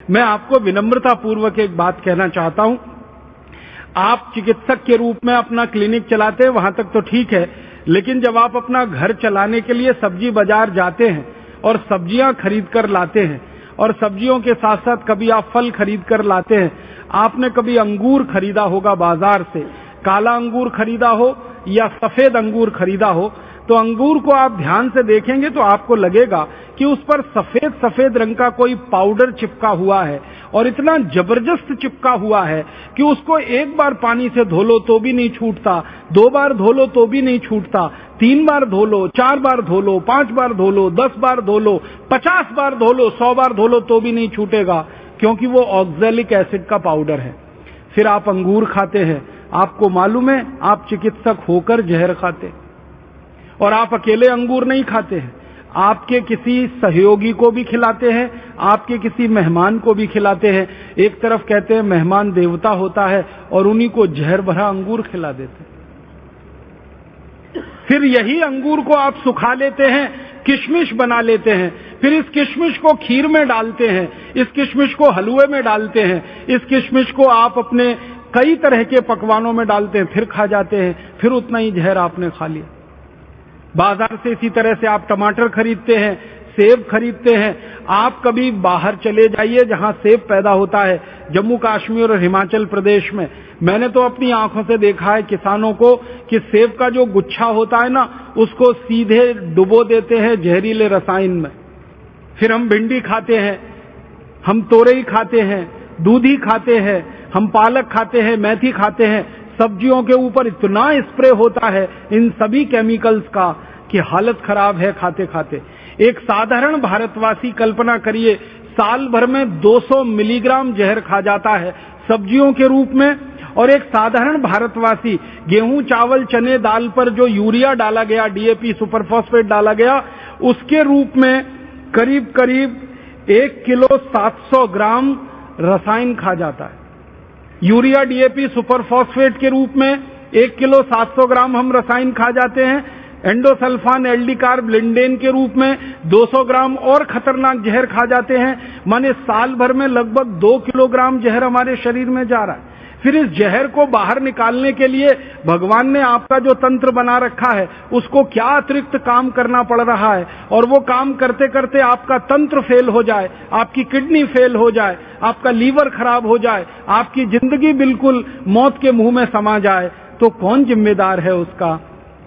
मैं आपको विनम्रता पूर्वक एक बात कहना चाहता हूं। आप चिकित्सक के रूप में अपना क्लिनिक चलाते हैं, वहां तक तो ठीक है, लेकिन जब आप अपना घर चलाने के लिए सब्जी बाजार जाते हैं और सब्जियां खरीद कर लाते हैं, और सब्जियों के साथ साथ कभी आप फल खरीद कर लाते हैं, आपने कभी अंगूर खरीदा होगा बाजार से, काला अंगूर खरीदा हो या सफेद अंगूर खरीदा हो, तो अंगूर को आप ध्यान से देखेंगे तो आपको लगेगा कि उस पर सफेद सफेद रंग का कोई पाउडर चिपका हुआ है, और इतना जबरदस्त चिपका हुआ है कि उसको एक बार पानी से धो लो तो भी नहीं छूटता, 2 बार धो लो तो भी नहीं छूटता, 3 बार धो लो, 4 बार धो लो, 5 बार धो लो, 10 बार धो लो, 50 बार धो लो, 100 बार धो लो तो भी नहीं छूटेगा, क्योंकि वो ऑक्सैलिक एसिड का पाउडर है। फिर आप अंगूर खाते हैं, आपको मालूम है आप चिकित्सक होकर जहर खाते, और आप अकेले अंगूर नहीं खाते हैं, आपके किसी सहयोगी को भी खिलाते हैं, आपके किसी मेहमान को भी खिलाते हैं। एक तरफ कहते हैं मेहमान देवता होता है और उन्हीं को जहर भरा अंगूर खिला देते हैं। फिर यही अंगूर को आप सुखा लेते हैं, किशमिश बना लेते हैं, फिर इस किशमिश को खीर में डालते हैं, इस किशमिश को हलवे में डालते हैं, इस किशमिश को आप अपने कई तरह के पकवानों में डालते हैं, फिर खा जाते हैं, फिर उतना ही जहर आपने खा लिया। बाजार से इसी तरह से आप टमाटर खरीदते हैं, सेब खरीदते हैं। आप कभी बाहर चले जाइए जहां सेब पैदा होता है, जम्मू कश्मीर और हिमाचल प्रदेश में, मैंने तो अपनी आंखों से देखा है किसानों को कि सेब का जो गुच्छा होता है ना, उसको सीधे डुबो देते हैं जहरीले रसायन में। फिर हम भिंडी खाते हैं, हम तोरई खाते हैं, दूधी खाते हैं, हम पालक खाते हैं, मेथी खाते हैं। सब्जियों के ऊपर इतना स्प्रे होता है इन सभी केमिकल्स का कि हालत खराब है खाते खाते। एक साधारण भारतवासी कल्पना करिए, साल भर में 200 मिलीग्राम जहर खा जाता है सब्जियों के रूप में, और एक साधारण भारतवासी गेहूं, चावल, चने, दाल पर जो यूरिया डाला गया, डीएपी, सुपरफॉस्फेट डाला गया, उसके रूप में करीब करीब 1 किलो 700 ग्राम रसायन खा जाता है। यूरिया, डीएपी, सुपरफॉस्फेट के रूप में 1 किलो 700 ग्राम हम रसायन खा जाते हैं। एंडोसल्फान, एल्डिकार्ब, लिंडेन के रूप में 200 ग्राम और खतरनाक जहर खा जाते हैं। माने साल भर में लगभग 2 किलोग्राम जहर हमारे शरीर में जा रहा है। फिर इस जहर को बाहर निकालने के लिए भगवान ने आपका जो तंत्र बना रखा है, उसको क्या अतिरिक्त काम करना पड़ रहा है, और वो काम करते करते आपका तंत्र फेल हो जाए, आपकी किडनी फेल हो जाए, आपका लीवर खराब हो जाए, आपकी जिंदगी बिल्कुल मौत के मुंह में समा जाए, तो कौन जिम्मेदार है उसका?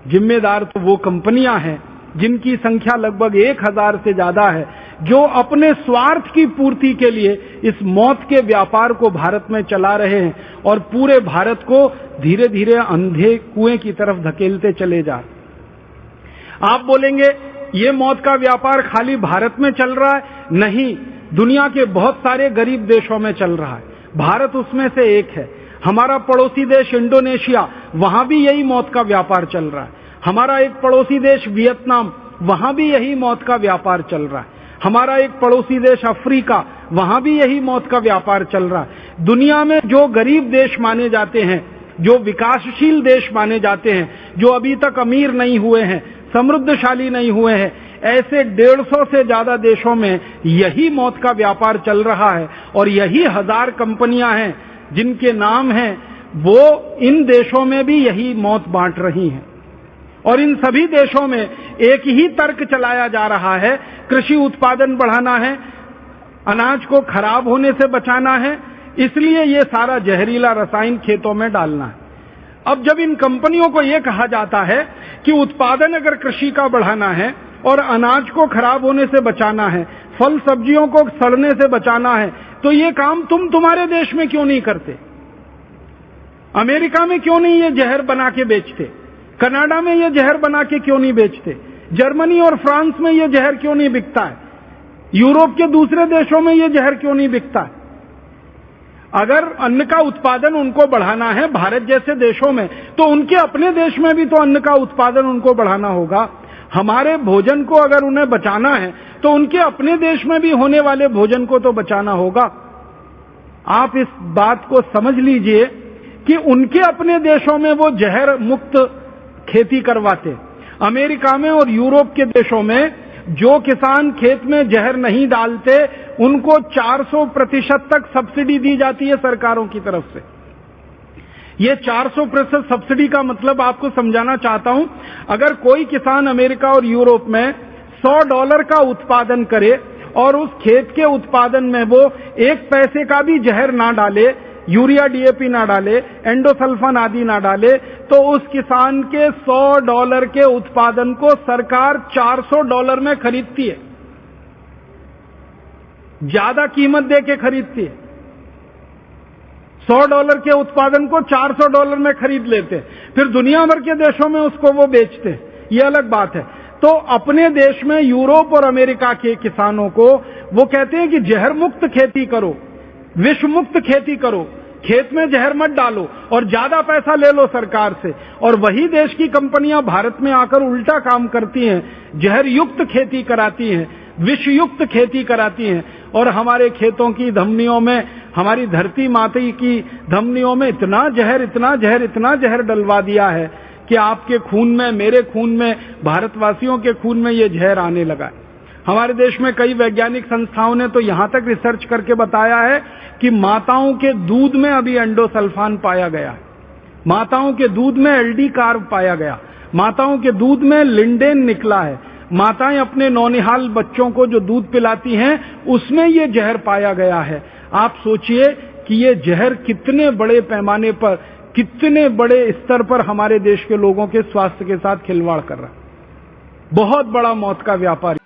जिम्मेदार तो वो कंपनियां हैं जिनकी संख्या लगभग 1000 से ज्यादा है, जो अपने स्वार्थ की पूर्ति के लिए इस मौत के व्यापार को भारत में चला रहे हैं और पूरे भारत को धीरे धीरे अंधे कुएं की तरफ धकेलते चले जा रहे। आप बोलेंगे ये मौत का व्यापार खाली भारत में चल रहा है? नहीं, दुनिया के बहुत सारे गरीब देशों में चल रहा है, भारत उसमें से एक है। हमारा पड़ोसी देश इंडोनेशिया, वहां भी यही मौत का व्यापार चल रहा है। हमारा एक पड़ोसी देश वियतनाम, वहां भी यही मौत का व्यापार चल रहा है। हमारा एक पड़ोसी देश अफ्रीका, वहां भी यही मौत का व्यापार चल रहा है। दुनिया में जो गरीब देश माने जाते हैं, जो विकासशील देश माने जाते हैं, जो अभी तक अमीर नहीं हुए हैं, समृद्धशाली नहीं हुए हैं, ऐसे 150 से ज्यादा देशों में यही मौत का व्यापार चल रहा है। और यही 1000 कंपनियां हैं जिनके नाम हैं, वो इन देशों में भी यही मौत बांट रही हैं। और इन सभी देशों में एक ही तर्क चलाया जा रहा है, कृषि उत्पादन बढ़ाना है, अनाज को खराब होने से बचाना है, इसलिए ये सारा जहरीला रसायन खेतों में डालना है। अब जब इन कंपनियों को यह कहा जाता है कि उत्पादन अगर कृषि का बढ़ाना है और अनाज को खराब होने से बचाना है, फल सब्जियों को सड़ने से बचाना है, तो ये काम तुम्हारे देश में क्यों नहीं करते? अमेरिका में क्यों नहीं ये जहर बना के बेचते? कनाडा में ये जहर बना के क्यों नहीं बेचते? जर्मनी और फ्रांस में ये जहर क्यों नहीं बिकता है? यूरोप के दूसरे देशों में ये जहर क्यों नहीं बिकता है? अगर अन्न का उत्पादन उनको बढ़ाना है भारत जैसे देशों में, तो उनके अपने देश में भी तो अन्न का उत्पादन उनको बढ़ाना होगा। हमारे भोजन को अगर उन्हें बचाना है तो उनके अपने देश में भी होने वाले भोजन को तो बचाना होगा। आप इस बात को समझ लीजिए कि उनके अपने देशों में वो जहर मुक्त खेती करवाते, अमेरिका में और यूरोप के देशों में जो किसान खेत में जहर नहीं डालते उनको 400% तक सब्सिडी दी जाती है सरकारों की तरफ से। ये 400% सब्सिडी का मतलब आपको समझाना चाहता हूं। अगर कोई किसान अमेरिका और यूरोप में $100 का उत्पादन करे और उस खेत के उत्पादन में वो 1 पैसे का भी जहर ना डाले, यूरिया डीएपी ना डाले, एंडोसल्फान आदि ना डाले, तो उस किसान के $100 के उत्पादन को सरकार $400 में खरीदती है, ज्यादा कीमत दे के खरीदती है। $100 के उत्पादन को $400 में खरीद लेते हैं, फिर दुनिया भर के देशों में उसको वो बेचते हैं, ये अलग बात है। तो अपने देश में यूरोप और अमेरिका के किसानों को वो कहते हैं कि जहर मुक्त खेती करो, विष मुक्त खेती करो, खेत में जहर मत डालो और ज्यादा पैसा ले लो सरकार से। और वही देश की कंपनियां भारत में आकर उल्टा काम करती हैं, जहर युक्त खेती कराती हैं, विष युक्त खेती कराती हैं और हमारे खेतों की धमनियों में, हमारी धरती माता की धमनियों में इतना जहर डलवा दिया है कि आपके खून में, मेरे खून में, भारतवासियों के खून में ये जहर आने लगा है। हमारे देश में कई वैज्ञानिक संस्थाओं ने तो यहां तक रिसर्च करके बताया है कि माताओं के दूध में अभी एंडोसल्फान पाया गया है, माताओं के दूध में एलडी कार्ब पाया गया, माताओं के दूध में लिंडेन निकला है, माताएं अपने नौनिहाल बच्चों को जो दूध पिलाती हैं उसमें ये जहर पाया गया है। आप सोचिए कि ये जहर कितने बड़े पैमाने पर, कितने बड़े स्तर पर हमारे देश के लोगों के स्वास्थ्य के साथ खिलवाड़ कर रहा है। बहुत बड़ा मौत का व्यापार